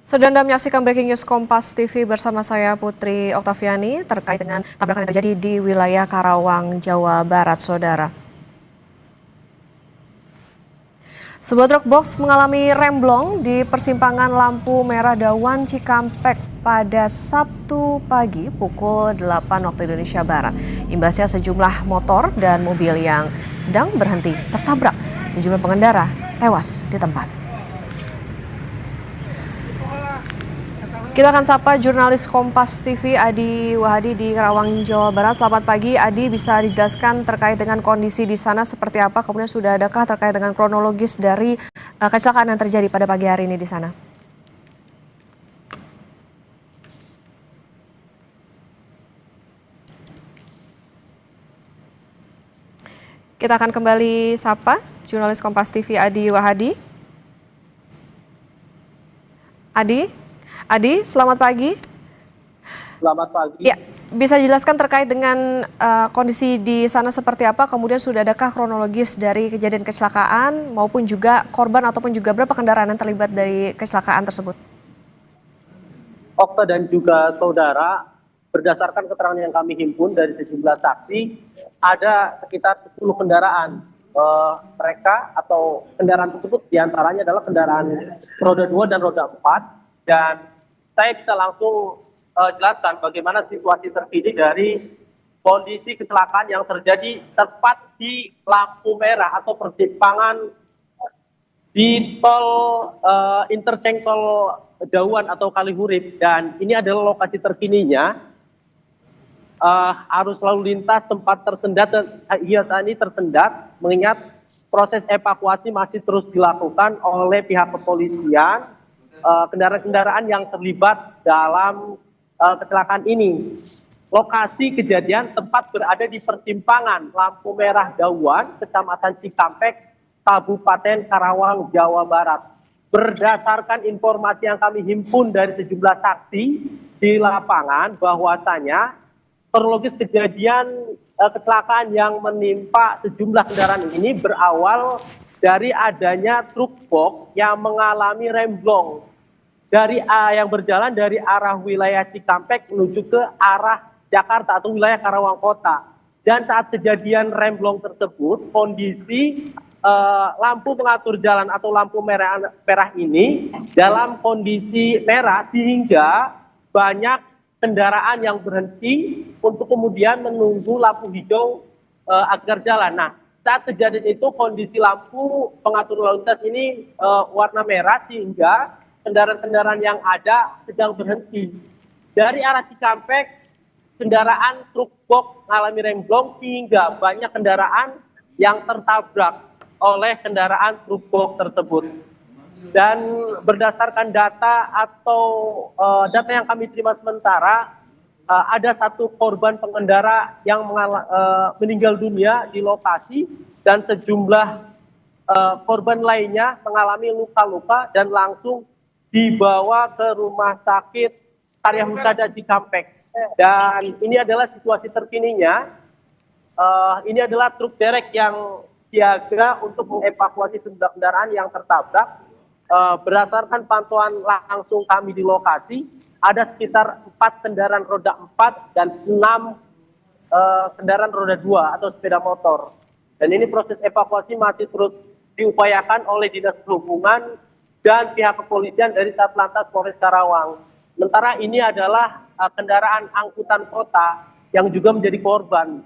Sedang Anda menyaksikan Breaking News Kompas TV bersama saya Putri Oktaviani terkait dengan tabrakan yang terjadi di wilayah Karawang, Jawa Barat, Saudara. Sebuah truk box mengalami remblong di persimpangan lampu merah Dawan Cikampek pada Sabtu pagi pukul 8 waktu Indonesia Barat. Imbasnya sejumlah motor dan mobil yang sedang berhenti tertabrak. Sejumlah pengendara tewas di tempat. Kita akan sapa jurnalis Kompas TV Adi Wahadi di Karawang, Jawa Barat. Selamat pagi, Adi. Bisa dijelaskan terkait dengan kondisi di sana seperti apa? Kemudian sudah adakah terkait dengan kronologis dari kecelakaan yang terjadi pada pagi hari ini di sana? Kita akan kembali sapa jurnalis Kompas TV Adi Wahadi. Adi, selamat pagi. Selamat pagi. Ya, bisa dijelaskan terkait dengan kondisi di sana seperti apa? Kemudian sudah adakah kronologis dari kejadian kecelakaan maupun juga korban ataupun juga berapa kendaraan yang terlibat dari kecelakaan tersebut? Okta dan juga saudara, berdasarkan keterangan yang kami himpun dari sejumlah saksi, ada sekitar 10 kendaraan. Mereka atau kendaraan tersebut diantaranya adalah kendaraan roda 2 dan roda 4. Dan saya bisa langsung jelaskan bagaimana situasi terkini dari kondisi kecelakaan yang terjadi tepat di lampu merah atau persimpangan di tol interchange tol Dawan atau Kalihurip. Dan ini adalah lokasi terkininya. Arus lalu lintas sempat tersendat dan saat ini tersendat mengingat proses evakuasi masih terus dilakukan oleh pihak kepolisian. Kendaraan-kendaraan yang terlibat dalam kecelakaan ini. Lokasi kejadian tempat berada di persimpangan lampu merah Dawan, Kecamatan Cikampek, Kabupaten Karawang, Jawa Barat. Berdasarkan informasi yang kami himpun dari sejumlah saksi di lapangan, bahwasanya kronologis kejadian kecelakaan yang menimpa sejumlah kendaraan ini berawal dari adanya truk box yang mengalami remblong yang berjalan dari arah wilayah Cikampek menuju ke arah Jakarta atau wilayah Karawang Kota. Dan saat kejadian remblong tersebut, kondisi lampu pengatur jalan atau lampu merah ini dalam kondisi merah sehingga banyak kendaraan yang berhenti untuk kemudian menunggu lampu hijau agar jalan. Nah, saat kejadian itu kondisi lampu pengatur lalu lintas ini warna merah sehingga kendaraan-kendaraan yang ada sedang berhenti. Dari arah Cikampek, kendaraan truk box mengalami remblong hingga banyak kendaraan yang tertabrak oleh kendaraan truk box tersebut. Dan berdasarkan data atau data yang kami terima sementara, ada satu korban pengendara yang meninggal dunia di lokasi dan sejumlah korban lainnya mengalami luka-luka dan langsung dibawa ke rumah sakit Karya Husada Cikampek. Dan ini adalah situasi terkininya. Ini adalah truk derek yang siaga untuk mengevakuasi sejumlah kendaraan yang tertabrak. Berdasarkan pantauan langsung kami di lokasi, ada sekitar 4 kendaraan roda 4 dan 6 kendaraan roda 2 atau sepeda motor. Dan ini proses evakuasi masih terus diupayakan oleh Dinas Perhubungan dan pihak kepolisian dari Satlantas Polres Karawang. Sementara ini adalah kendaraan angkutan kota yang juga menjadi korban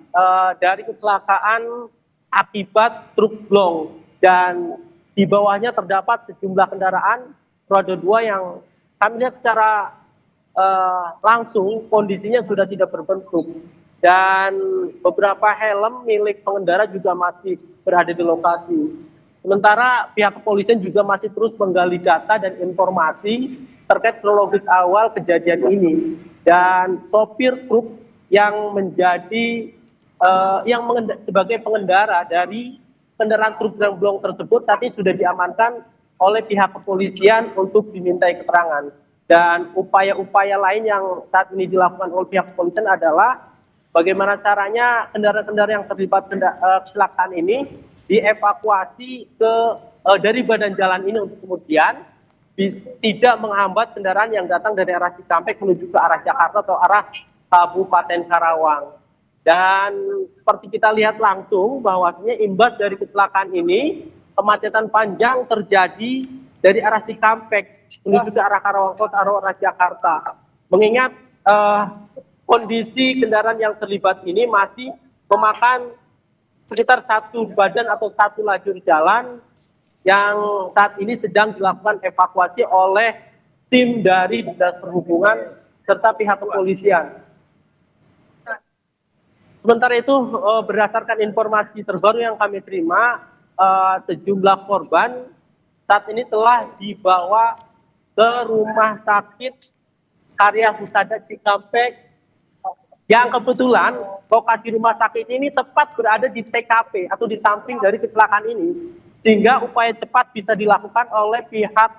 dari kecelakaan akibat truk blong. Dan di bawahnya terdapat sejumlah kendaraan roda 2 yang kami lihat secara langsung kondisinya sudah tidak berbentuk. Dan beberapa helm milik pengendara juga masih berada di lokasi. Sementara pihak kepolisian juga masih terus menggali data dan informasi terkait kronologis awal kejadian ini. Dan sopir truk yang menjadi sebagai pengendara dari kendaraan truk remblong tersebut saat ini sudah diamankan oleh pihak kepolisian untuk dimintai keterangan. Dan upaya-upaya lain yang saat ini dilakukan oleh pihak kepolisian adalah bagaimana caranya kendaraan-kendaraan yang terlibat kecelakaan ini dievakuasi dari badan jalan ini untuk kemudian tidak menghambat kendaraan yang datang dari arah Cikampek menuju ke arah Jakarta atau arah Kabupaten Karawang. Dan seperti kita lihat langsung bahwasanya imbas dari kecelakaan ini, kemacetan panjang terjadi dari arah Cikampek menuju ke arah Karawang Kota atau arah Jakarta. Mengingat kondisi kendaraan yang terlibat ini masih memakan sekitar satu badan atau satu lajur jalan yang saat ini sedang dilakukan evakuasi oleh tim dari Dinas Perhubungan serta pihak kepolisian. Sementara itu, berdasarkan informasi terbaru yang kami terima, sejumlah korban saat ini telah dibawa ke rumah sakit Karya Husada Cikampek, yang kebetulan lokasi rumah sakit ini tepat berada di TKP atau di samping dari kecelakaan ini, sehingga upaya cepat bisa dilakukan oleh pihak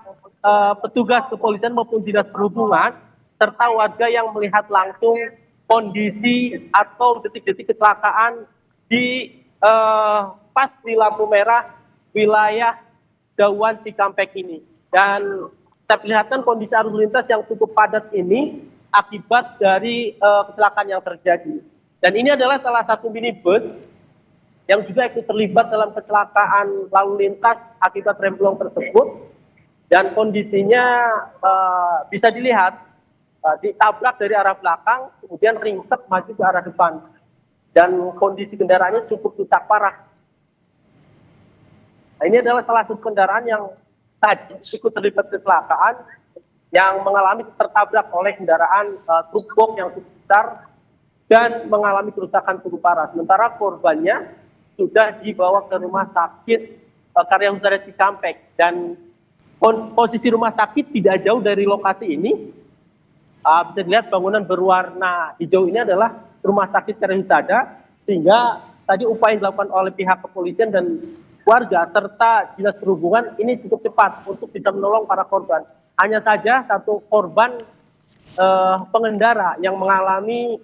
petugas kepolisian maupun dinas perhubungan serta warga yang melihat langsung kondisi atau detik-detik kecelakaan di pas di lampu merah wilayah Dawan Cikampek ini. Dan kita perlihatkan kondisi arus lintas yang cukup padat ini akibat dari kecelakaan yang terjadi. Dan ini adalah salah satu minibus yang juga ikut terlibat dalam kecelakaan lalu lintas akibat remblong tersebut. Dan kondisinya bisa dilihat ditabrak dari arah belakang, kemudian ringsek maju ke arah depan. Dan kondisi kendaraannya cukup rusak parah. Nah, ini adalah salah satu kendaraan yang tadi ikut terlibat kecelakaan yang mengalami tertabrak oleh kendaraan truk box yang cukup besar dan mengalami kerusakan cukup parah. Sementara korbannya sudah dibawa ke rumah sakit Karya Husada Cikampek, dan posisi rumah sakit tidak jauh dari lokasi ini. Bisa dilihat bangunan berwarna hijau ini adalah rumah sakit Karya Husada, sehingga tadi upaya yang dilakukan oleh pihak kepolisian dan warga serta dinas perhubungan ini cukup cepat untuk bisa menolong para korban. Hanya saja satu korban pengendara yang mengalami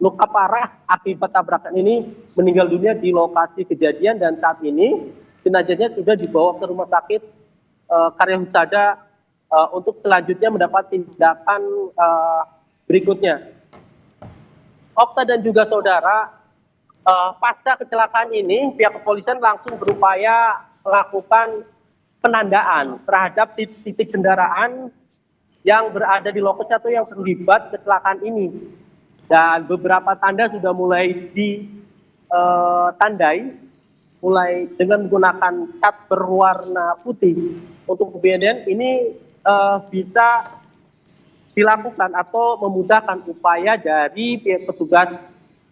luka parah akibat tabrakan ini meninggal dunia di lokasi kejadian, dan saat ini jenazahnya sudah dibawa ke rumah sakit Karya Husada untuk selanjutnya mendapat tindakan berikutnya. Okta dan juga saudara, pasca kecelakaan ini pihak kepolisian langsung berupaya melakukan penandaan terhadap titik kendaraan yang berada di lokasi atau yang terlibat kecelakaan ini. Dan beberapa tanda sudah mulai ditandai, mulai dengan menggunakan cat berwarna putih. Untuk kemudian ini bisa dilakukan atau memudahkan upaya dari pihak petugas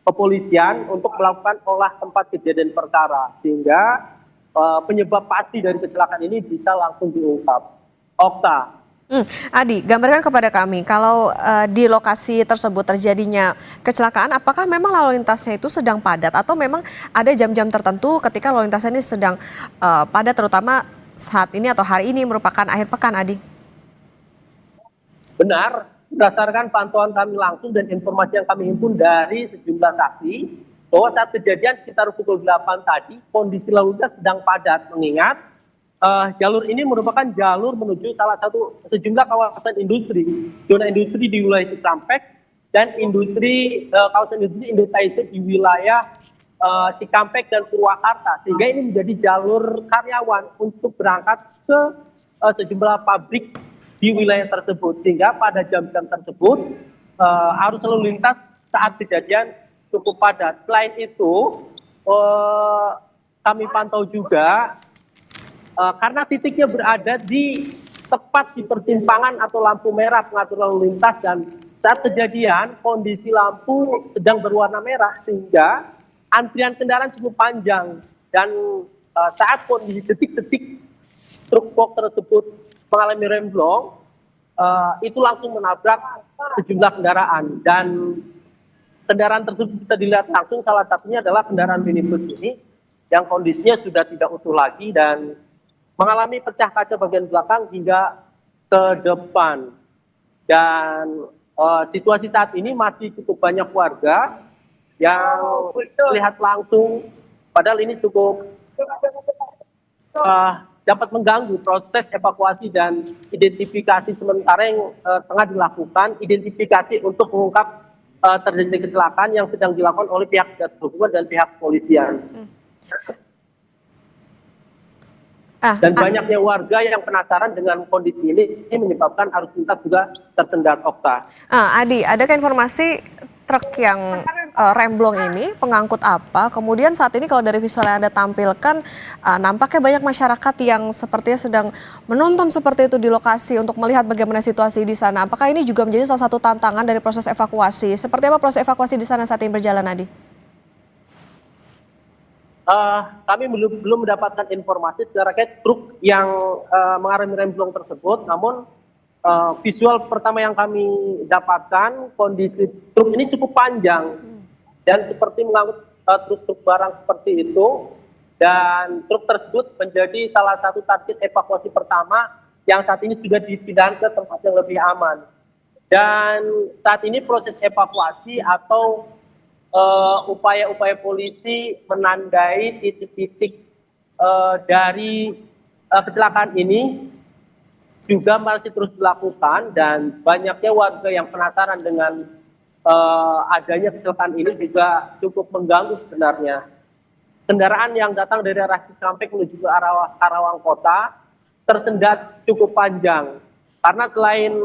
kepolisian untuk melakukan olah tempat kejadian perkara, sehingga penyebab pasti dari kecelakaan ini bisa langsung diungkap. Okta. Adi, gambarkan kepada kami kalau di lokasi tersebut terjadinya kecelakaan, apakah memang lalu lintasnya itu sedang padat atau memang ada jam-jam tertentu ketika lalu lintas ini sedang padat, terutama saat ini atau hari ini merupakan akhir pekan, Adi? Benar, berdasarkan pantauan kami langsung dan informasi yang kami himpun dari sejumlah saksi, bahwa saat kejadian sekitar pukul 8 tadi, kondisi lalu lintas sedang padat, mengingat jalur ini merupakan jalur menuju salah satu sejumlah kawasan industri, zona industri di wilayah Cikampek, dan kawasan industri Indotaise di wilayah Cikampek dan Purwakarta, sehingga ini menjadi jalur karyawan untuk berangkat ke sejumlah pabrik di wilayah tersebut, sehingga pada jam-jam tersebut arus lalu lintas saat kejadian cukup padat. Selain itu, kami pantau juga karena titiknya berada di tepat di persimpangan atau lampu merah pengatur lalu lintas, dan saat kejadian kondisi lampu sedang berwarna merah sehingga antrian kendaraan cukup panjang, dan saat kondisi detik-detik truk box tersebut mengalami remblong, itu langsung menabrak sejumlah kendaraan, dan kendaraan tersebut bisa dilihat langsung, salah satunya adalah kendaraan minibus ini yang kondisinya sudah tidak utuh lagi dan mengalami pecah kaca bagian belakang hingga ke depan. Dan situasi saat ini masih cukup banyak warga yang melihat langsung, padahal ini cukup dapat mengganggu proses evakuasi dan identifikasi sementara yang tengah dilakukan, identifikasi untuk mengungkap terjadi kecelakaan yang sedang dilakukan oleh pihak berhubungan dan pihak kepolisian. Dan banyaknya warga yang penasaran dengan kondisi ini menyebabkan arus lintas juga tersendat, Okta. Adi, adakah informasi truk yang remblong ini pengangkut apa? Kemudian saat ini kalau dari visual yang Anda tampilkan, nampaknya banyak masyarakat yang sepertinya sedang menonton seperti itu di lokasi untuk melihat bagaimana situasi di sana. Apakah ini juga menjadi salah satu tantangan dari proses evakuasi? Seperti apa proses evakuasi di sana saat ini berjalan, Adi? Kami belum mendapatkan informasi terkait truk yang mengalami remblong tersebut, namun visual pertama yang kami dapatkan, kondisi truk ini cukup panjang dan seperti mengangkut truk-truk barang seperti itu, dan truk tersebut menjadi salah satu target evakuasi pertama yang saat ini sudah dipindahkan ke tempat yang lebih aman. Dan saat ini proses evakuasi atau upaya-upaya polisi menandai titik-titik dari kecelakaan ini juga masih terus dilakukan, dan banyaknya warga yang penasaran dengan adanya kecelakaan ini juga cukup mengganggu sebenarnya. Kendaraan yang datang dari arah Cikampek menuju ke arah Karawang Kota tersendat cukup panjang, karena selain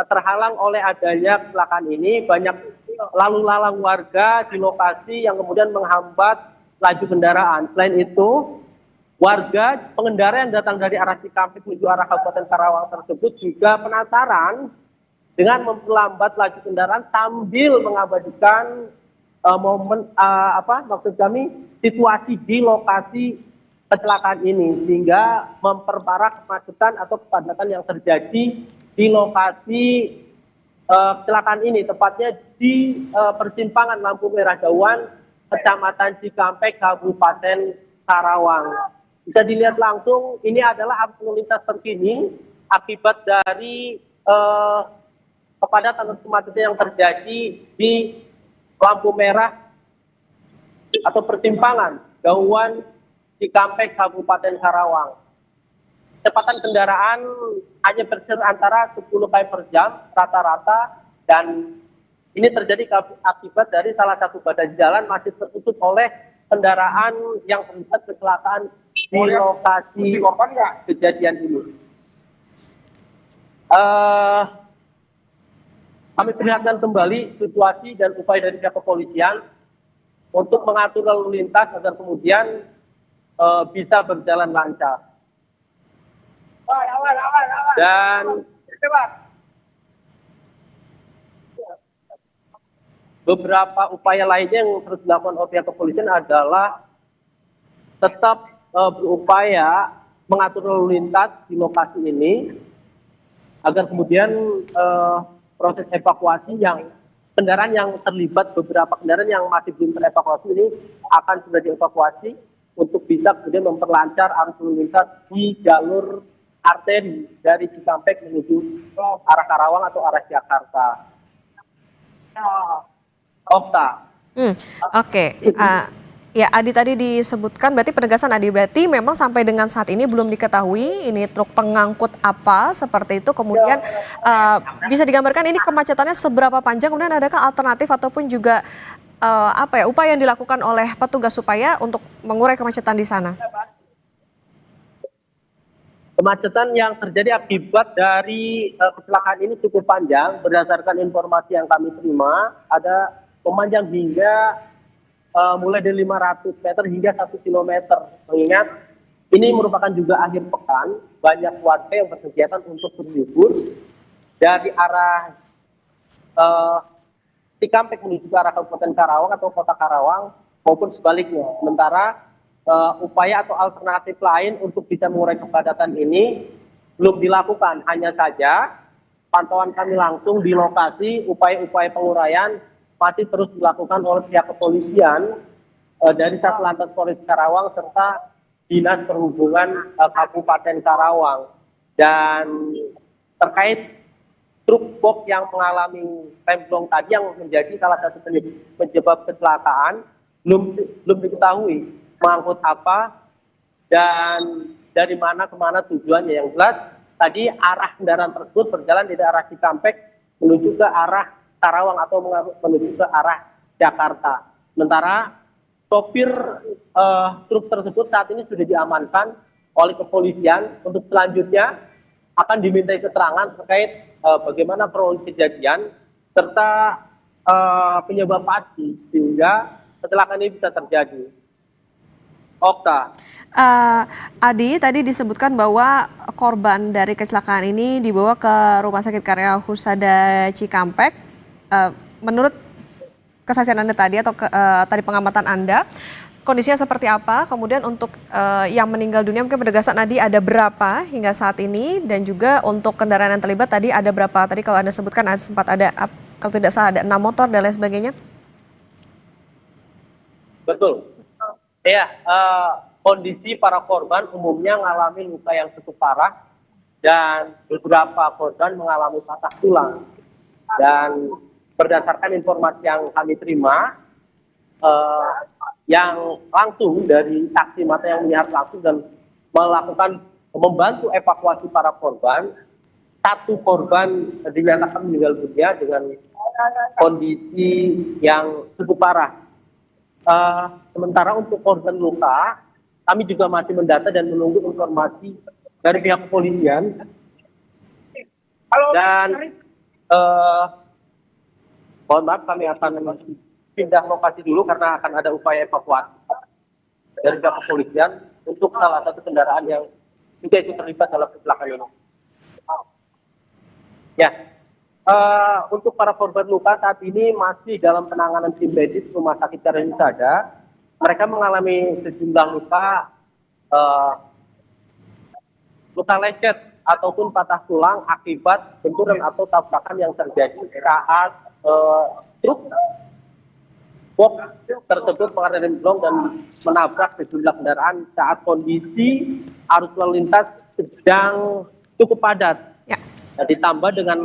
terhalang oleh adanya kecelakaan ini, banyak lalu lalang warga di lokasi yang kemudian menghambat laju kendaraan. Selain itu, warga pengendara yang datang dari arah Cikampek menuju arah Kabupaten Karawang tersebut juga penasaran dengan memperlambat laju kendaraan sambil mengabadikan situasi di lokasi kecelakaan ini, sehingga memperparah kemacetan atau kepadatan yang terjadi di lokasi kecelakaan ini, tepatnya di persimpangan lampu merah Dawan, Kecamatan Cikampek, Kabupaten Karawang. Bisa dilihat langsung, ini adalah arus lalu lintas terkini akibat dari kepadatan kemacetan yang terjadi di lampu merah atau persimpangan Dawan Cikampek, Kabupaten Karawang. Kecepatan kendaraan hanya berkisar antara 10 km per jam rata-rata, dan ini terjadi akibat dari salah satu badan jalan masih tertutup oleh kendaraan yang terlibat kecelakaan di lokasi kejadian ini. Kami perlihatkan kembali situasi dan upaya dari pihak kepolisian untuk mengatur lalu lintas agar kemudian bisa berjalan lancar. Dan beberapa upaya lainnya yang terus dilakukan oleh pihak kepolisian adalah tetap berupaya mengatur lalu lintas di lokasi ini agar kemudian proses evakuasi yang kendaraan yang terlibat, beberapa kendaraan yang masih belum terevakuasi ini akan sudah dievakuasi untuk bisa kemudian memperlancar arus lalu lintas di jalur arteri dari Cikampek menuju arah Karawang atau arah Jakarta. Okta. Oke. Ya, Adi tadi disebutkan, berarti penegasan Adi, berarti memang sampai dengan saat ini belum diketahui ini truk pengangkut apa seperti itu. Kemudian bisa digambarkan ini kemacetannya seberapa panjang, kemudian adakah alternatif ataupun juga upaya yang dilakukan oleh petugas supaya untuk mengurai kemacetan di sana? Kemacetan yang terjadi akibat dari kecelakaan ini cukup panjang. Berdasarkan informasi yang kami terima, ada memanjang hingga mulai dari 500 meter hingga 1 kilometer. Mengingat ini merupakan juga akhir pekan, banyak warga yang berkegiatan untuk berlibur dari arah Cikampek menuju ke arah Kabupaten Karawang atau Kota Karawang maupun sebaliknya. Sementara upaya atau alternatif lain untuk bisa mengurai kepadatan ini belum dilakukan. Hanya saja pantauan kami langsung di lokasi, upaya-upaya penguraian masih terus dilakukan oleh pihak kepolisian dari Satlantas Polres Karawang serta Dinas Perhubungan Kabupaten Karawang. Dan terkait truk box yang mengalami remblong tadi yang menjadi salah satu penyebab kecelakaan, belum diketahui mengangkut apa, dan dari mana ke mana tujuannya. Yang jelas tadi arah kendaraan tersebut berjalan dari arah Cikampek menuju ke arah Karawang atau menuju ke arah Jakarta. Sementara sopir truk tersebut saat ini sudah diamankan oleh kepolisian. Untuk selanjutnya akan dimintai keterangan terkait bagaimana kronologi kejadian serta penyebab pasti sehingga kecelakaan ini bisa terjadi. Okta. Adi, tadi disebutkan bahwa korban dari kecelakaan ini dibawa ke Rumah Sakit Karya Husada Cikampek. Menurut kesaksian Anda tadi atau tadi pengamatan Anda, kondisinya seperti apa? Kemudian untuk yang meninggal dunia mungkin penegasan Adi ada berapa hingga saat ini, dan juga untuk kendaraan yang terlibat tadi ada berapa? Tadi kalau Anda sebutkan sempat ada, kalau tidak salah ada 6 motor dan lain sebagainya. Betul. Ya, kondisi para korban umumnya mengalami luka yang cukup parah dan beberapa korban mengalami patah tulang. Dan berdasarkan informasi yang kami terima, yang langsung dari saksi mata yang melihat langsung dan membantu evakuasi para korban, satu korban dinyatakan meninggal dunia dengan kondisi yang cukup parah. Sementara untuk korban luka, kami juga masih mendata dan menunggu informasi dari pihak kepolisian. Dan mohon maaf, kami akan pindah lokasi dulu karena akan ada upaya evakuasi dari pihak kepolisian untuk salah satu kendaraan yang juga ikut terlibat dalam kecelakaan ini. Ya. Untuk para korban luka saat ini masih dalam penanganan tim medis Rumah Sakit Karya Husada. Mereka mengalami sejumlah luka lecet ataupun patah tulang akibat benturan atau tabrakan yang terjadi saat truk box tersebut mengalami remblong dan menabrak sejumlah kendaraan saat kondisi arus lalu lintas sedang cukup padat. Ya. Dan ditambah dengan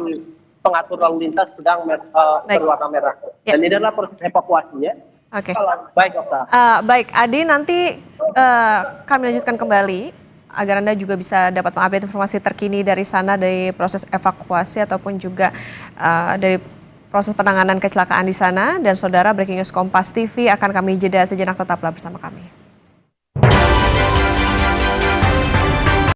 pengatur lalu lintas sedang berwarna merah. Ya. Dan ini adalah proses evakuasinya. Oke. Baik, Okta. Baik, Adi, nanti kami lanjutkan kembali agar Anda juga bisa dapat mengupdate informasi terkini dari sana, dari proses evakuasi ataupun juga dari proses penanganan kecelakaan di sana. Dan saudara, Breaking News Kompas TV akan kami jeda sejenak, tetaplah bersama kami.